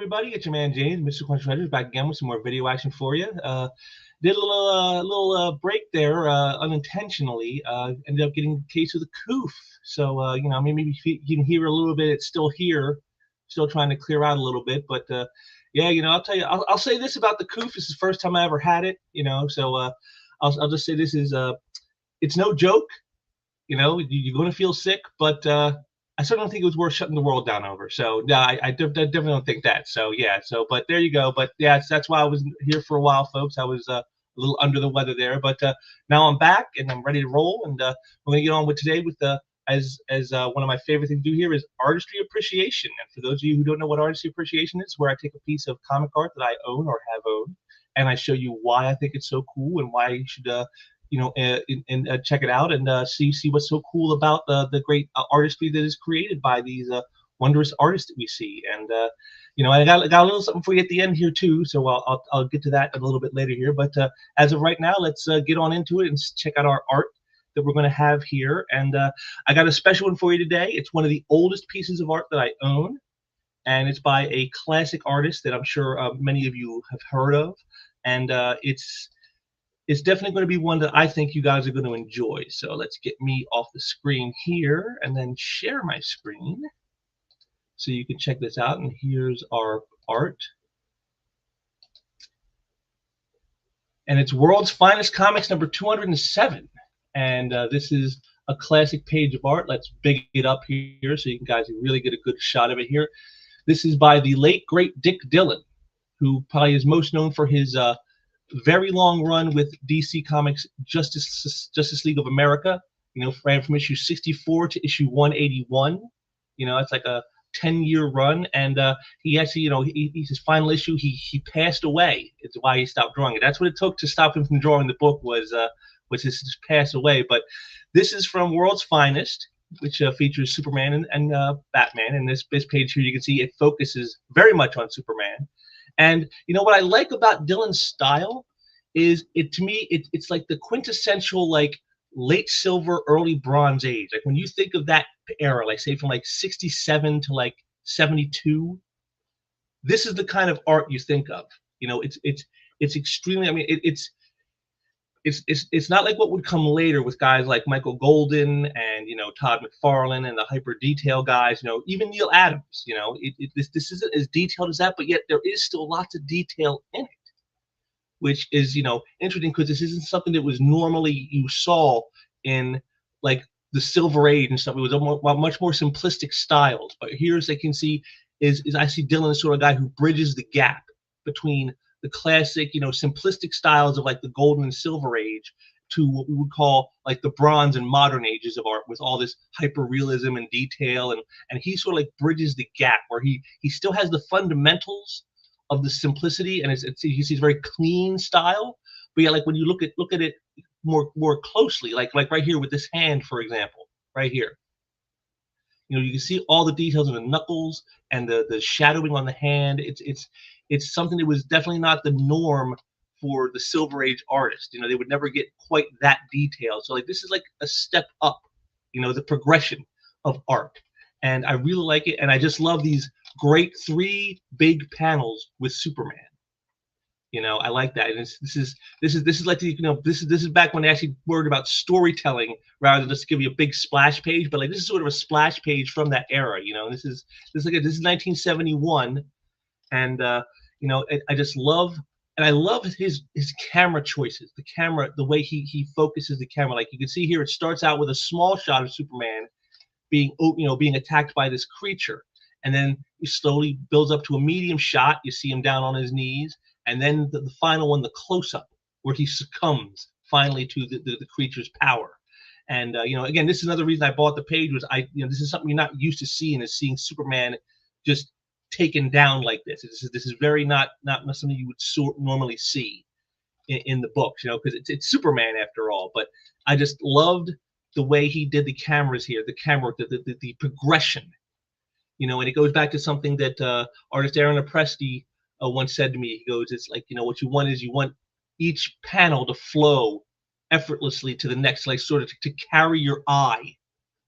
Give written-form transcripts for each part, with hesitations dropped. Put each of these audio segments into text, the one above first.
everybody? It's your man James, Mr. Quench Writers, back again with some more video action for you. Did a little break there unintentionally. Ended up getting a case of the coof. So you know, maybe you can hear a little bit. It's still here, still trying to clear out a little bit. But yeah, you know, I'll tell you. I'll say this about the coof. This is the first time I ever had it. You know, so I'll just say this is it's no joke. You know, you're going to feel sick, but I certainly don't think it was worth shutting the world down over. So no, I definitely don't think that. So yeah, so but there you go. But yeah, that's why I was here for a while, folks. I was a little under the weather there, but now I'm back and I'm ready to roll. And we're gonna get on with today with as one of my favorite things to do here is artistry appreciation. And for those of you who don't know what artistry appreciation is, where I take a piece of comic art that I own or have owned, and I show you why I think it's so cool and why you should you know, and check it out and see what's so cool about the great artistry that is created by these wondrous artists that we see. And you know, I got a little something for you at the end here too, so I'll get to that a little bit later here. But as of right now, let's get on into it and check out our art that we're going to have here. And I got a special one for you today. It's one of the oldest pieces of art that I own, and it's by a classic artist that I'm sure many of you have heard of, and it's definitely going to be one that I think you guys are going to enjoy. So let's get me off the screen here and then share my screen so you can check this out. And here's our art. And it's World's Finest Comics number 207. And this is a classic page of art. Let's big it up here so you guys can really get a good shot of it here. This is by the late, great Dick Dillin, who probably is most known for his very long run with DC Comics Justice League of America. You know, ran from issue 64 to issue 181. You know, it's like a 10-year run, and he actually, you know, his final issue, he passed away. It's why he stopped drawing it. That's what it took to stop him from drawing the book, was his pass away. But this is from World's Finest, which features Superman and Batman. And this page here, you can see it focuses very much on Superman. And you know what I like about Dillin's style is to me it's like the quintessential like late silver, early bronze age. Like when you think of that era, like say from like 67 to like 72, this is the kind of art you think of. You know, it's extremely. I mean, it's not like what would come later with guys like Michael Golden and, you know, Todd McFarlane and the hyper detail guys, you know, even Neil Adams. You know, this isn't as detailed as that, but yet there is still lots of detail in it, which is, you know, interesting because this isn't something that was normally you saw in like the Silver Age and stuff. It was much more simplistic styles. But here, as I can see, is I see Dillin as sort of a guy who bridges the gap between the classic, you know, simplistic styles of like the Golden and Silver Age to what we would call like the Bronze and Modern ages of art with all this hyper realism and detail, and he sort of like bridges the gap where he still has the fundamentals of the simplicity, and you see it's very clean style, but yeah, like when you look at it more closely, like right here with this hand, for example, right here, you know, you can see all the details of the knuckles and the shadowing on the hand. It's something that was definitely not the norm for the Silver Age artist. You know, they would never get quite that detailed. So like this is like a step up, you know, the progression of art. And I really like it. And I just love these great 3 big panels with Superman. You know, I like that. And this is like, you know, this is back when they actually worried about storytelling rather than just give you a big splash page. But like this is sort of a splash page from that era. You know, this is 1971, and you know, I just love, and I love his camera choices. The camera, the way he focuses the camera. Like you can see here, it starts out with a small shot of Superman being attacked by this creature, and then it slowly builds up to a medium shot. You see him down on his knees, and then the final one, the close-up, where he succumbs finally to the creature's power. And you know, again, this is another reason I bought the page, was you know, this is something you're not used to seeing, is seeing Superman just taken down like this. This is very not something you would normally see in the books, you know, because it's Superman after all. But I just loved the way he did the cameras here, the progression, you know. And it goes back to something that artist Aaron Apresti once said to me. He goes, it's like, you know, what you want is you want each panel to flow effortlessly to the next, like sort of to carry your eye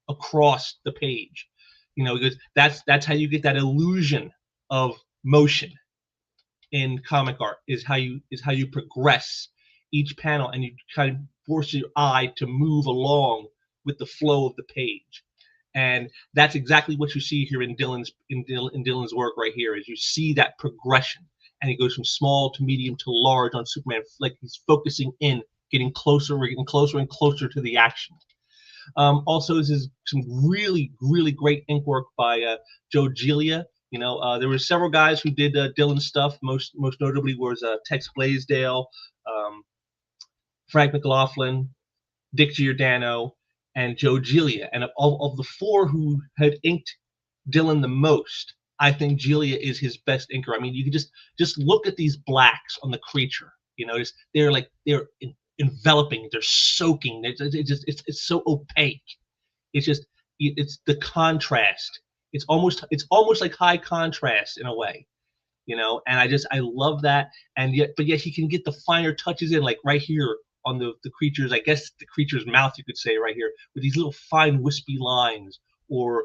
across the page. You know, because that's how you get that illusion of motion in comic art is how you progress each panel, and you kind of force your eye to move along with the flow of the page. And that's exactly what you see here in Dillin's work right here. Is you see that progression, and he goes from small to medium to large on Superman, like he's focusing in, getting closer, we're getting closer and closer to the action. Also, this is some really great ink work by Joe Gilia. There were several guys who did Dillon stuff. Most notably was Tex Blaisdell, Frank McLaughlin, Dick Giordano, and Joe Gilia. And of the four who had inked Dillon the most, I think Gilia is his best inker. I mean, you can just look at these blacks on the creature. They're enveloping, they're soaking. It's so opaque. It's the contrast. It's almost like high contrast in a way, and I love that. And yet he can get the finer touches in, like right here on the creature's, I guess the creature's mouth, you could say, right here, with these little fine wispy lines, or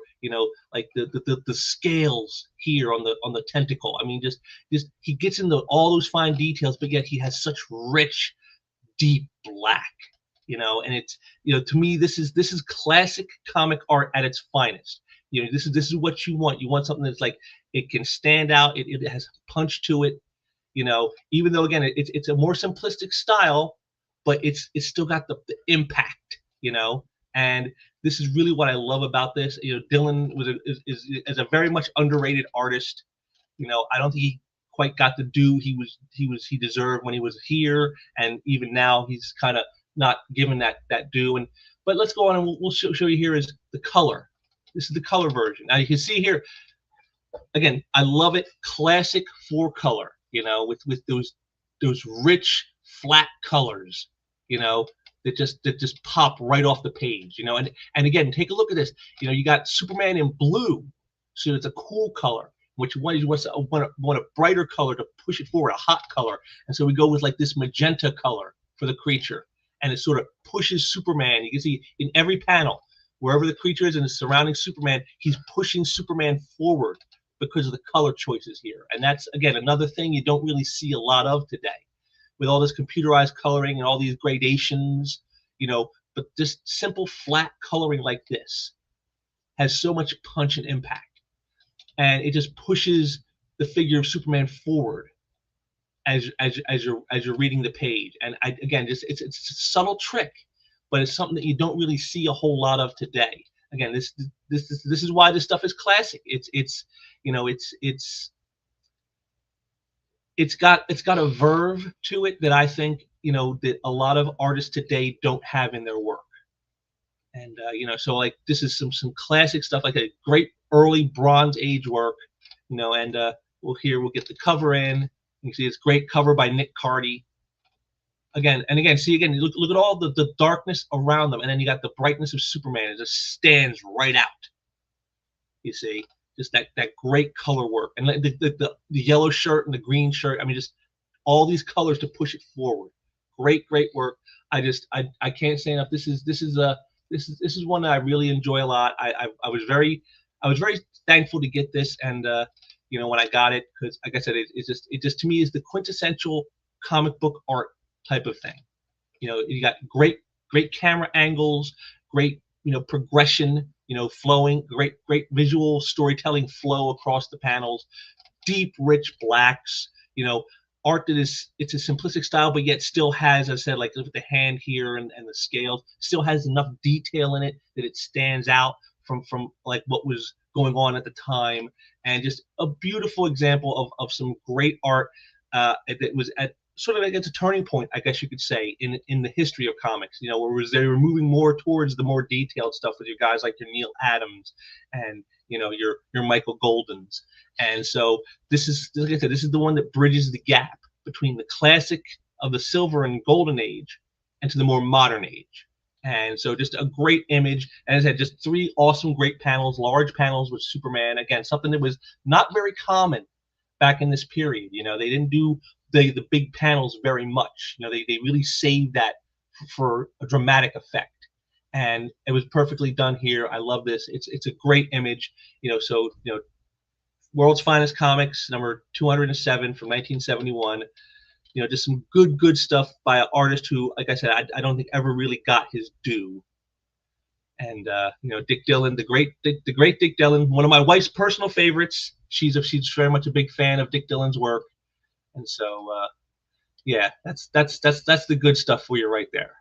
like the scales here on the tentacle. I mean, just he gets into all those fine details, but yet he has such rich, deep black, and it's, to me, this is classic comic art at its finest. This is what you want. You want something that's like, it can stand out, it has punch to it, even though, again, it's a more simplistic style, but it's still got the impact, and this is really what I love about this. Dillin is a very much underrated artist. I don't think he quite got the due he deserved when he was here, and even now he's kind of not given that due. But let's go on, and we'll show you here is the color. This is the color version. Now you can see here, again, I love it, classic 4-color, with those rich flat colors, that just pop right off the page, and again, take a look at this. You got Superman in blue, so it's a cool color. Which one you want a brighter color to push it forward, a hot color, and so we go with like this magenta color for the creature, and it sort of pushes Superman. You can see in every panel, wherever the creature is and is surrounding Superman, he's pushing Superman forward because of the color choices here. And that's, again, another thing you don't really see a lot of today, with all this computerized coloring and all these gradations, but this simple flat coloring like this has so much punch and impact. And it just pushes the figure of Superman forward as you're reading the page. And again, it's a subtle trick, but it's something that you don't really see a whole lot of today. Again, this is why this stuff is classic. It's got a verve to it that I think that a lot of artists today don't have in their work. And so like this is some classic stuff, like a great early Bronze Age work, and we'll get the cover in. You can see it's great cover by Nick Cardy. Again, look at all the darkness around them, and then you got the brightness of Superman. It just stands right out. You see, just that great color work, and the yellow shirt and the green shirt. I mean, just all these colors to push it forward. Great work. I can't say enough. This is one that I really enjoy a lot. I was very thankful to get this, and when I got it, because like I said, it just to me is the quintessential comic book art type of thing. You got great camera angles, great progression, flowing, great visual storytelling flow across the panels, deep rich blacks, art that it's a simplistic style, but yet still has, as I said, like look at the hand here and the scales, still has enough detail in it that it stands out from like what was going on at the time. And just a beautiful example of some great art that was at sort of, I guess, a turning point, I guess you could say, in the history of comics. Where they were moving more towards the more detailed stuff with your guys like your Neil Adams and your Michael Goldens. And so this is, like I said, this is the one that bridges the gap between the classic of the Silver and Golden Age and to the more modern age. And so just a great image. And as I said, just 3 awesome, great panels, large panels with Superman. Again, something that was not very common back in this period. They didn't do the big panels very much. They really saved that for a dramatic effect. And it was perfectly done here. I love this. It's a great image. So World's Finest Comics, number 207 from 1971. You know, just some good stuff by an artist who, like I said, I don't think ever really got his due. And you know, Dick Dillin, the great Dick Dillin, one of my wife's personal favorites. She's very much a big fan of Dick Dillin's work, and so yeah, that's the good stuff for you right there.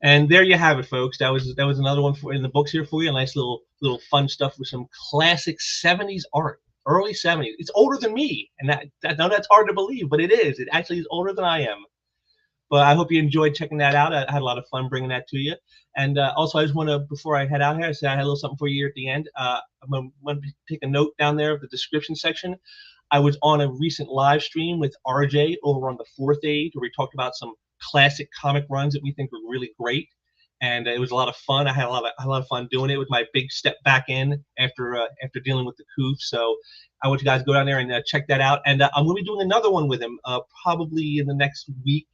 And there you have it, folks. That was another one in the books here for you. A nice little fun stuff with some classic '70s art, early '70s. It's older than me, and I know that's hard to believe, but it is. It actually is older than I am. But I hope you enjoyed checking that out. I had a lot of fun bringing that to you. And also, I just want to, before I head out here, I said I had a little something for you here at the end. I'm going to take a note down there of the description section. I was on a recent live stream with RJ over on the Fourth Age, where we talked about some classic comic runs that we think were really great. And it was a lot of fun. I had a lot of fun doing it. With my big step back in after dealing with the coup. So I want you guys to go down there and check that out. And I'm going to be doing another one with him probably in the next week.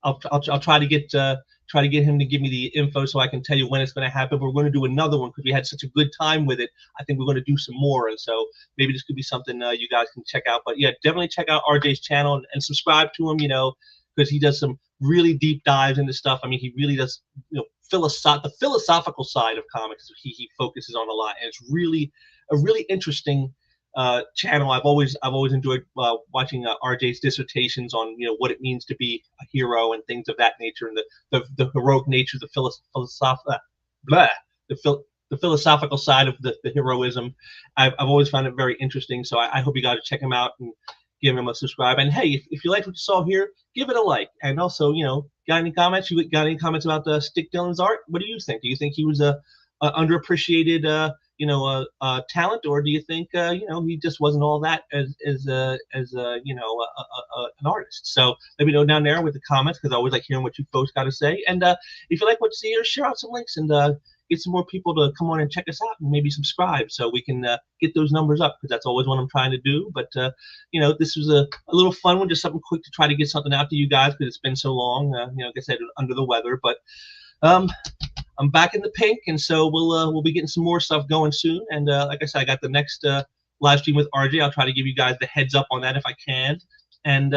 I'll try to get him to give me the info so I can tell you when it's going to happen. But we're going to do another one because we had such a good time with it. I think we're going to do some more, and so maybe this could be something you guys can check out. But yeah, definitely check out RJ's channel and subscribe to him. You know, because he does some really deep dives into stuff. I mean, he really does. You know, the philosophical side of comics. He focuses on a lot, and it's really a really interesting channel. I've always enjoyed watching RJ's dissertations on, you know, what it means to be a hero and things of that nature, and the heroic nature, the philosophical side of the heroism. I've always found it very interesting. So I hope you guys check him out and give him a subscribe. And hey, if you liked what you saw here, give it a like. And also, you know, got any comments? You got any comments about Dick Dillin's art? What do you think? Do you think he was a underappreciated you know, talent, or do you think you know, he just wasn't all that as you know, an artist? So let me know down there with the comments, because I always like hearing what you folks got to say. And if you like what you see here, share out some links and get some more people to come on and check us out and maybe subscribe so we can get those numbers up, because that's always what I'm trying to do. But you know, this was a little fun one, just something quick to try to get something out to you guys because it's been so long. You know, like I said, under the weather, but I'm back in the pink, and so we'll be getting some more stuff going soon. And like I said, I got the next live stream with RJ. I'll try to give you guys the heads up on that if I can. And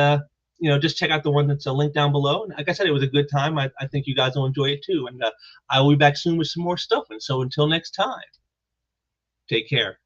you know, just check out the one that's a link down below. And like I said, it was a good time. I think you guys will enjoy it too. And I will be back soon with some more stuff. And so until next time, take care.